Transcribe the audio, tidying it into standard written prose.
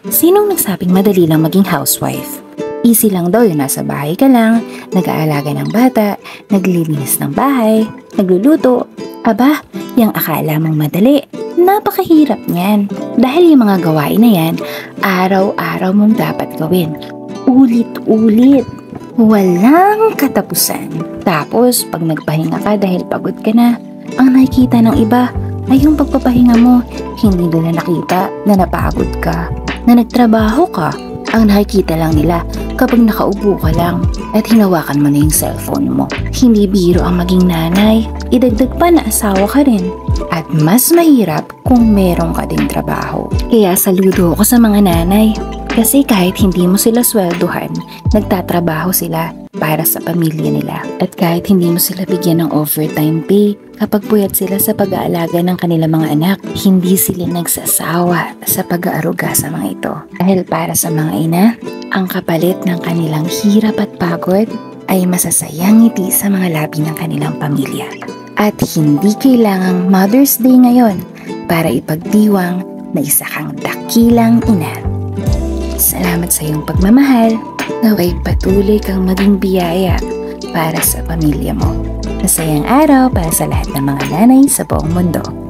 Sinong nagsabing madali lang maging housewife? Easy lang daw yung nasa bahay ka lang, nag-aalaga ng bata, naglilinis ng bahay, nagluluto. Aba, yung akala mong madali, napakahirap niyan. Dahil yung mga gawain na yan, araw-araw mong dapat gawin. Ulit-ulit. Walang katapusan. Tapos, pag nagpahinga ka dahil pagod ka na, ang nakikita ng iba ay yung pagpapahinga mo. Hindi nila nakita na napagod ka, na nagtrabaho ka. Ang nakikita lang nila kapag nakaupo ka lang at hinawakan mo na yung cellphone mo. Hindi biro ang maging nanay, idagdag pa na asawa ka rin. At mas mahirap kung meron ka din trabaho. Kaya saludo ako sa mga nanay. Kasi kahit hindi mo sila swelduhan, nagtatrabaho sila para sa pamilya nila. At kahit hindi mo sila bigyan ng overtime pay, kapag puyat sila sa pag-aalaga ng kanilang mga anak, hindi sila nagsasawa sa pag-aaruga sa mga ito. Dahil para sa mga ina, ang kapalit ng kanilang hirap at pagod ay masasayang ngiti sa mga labi ng kanilang pamilya. At hindi kailangang Mother's Day ngayon para ipagdiwang na isa kang dakilang ina. Salamat sa iyong pagmamahal. Naway patuloy kang maging biyaya para sa pamilya mo. Masayang araw para sa lahat ng mga nanay sa buong mundo.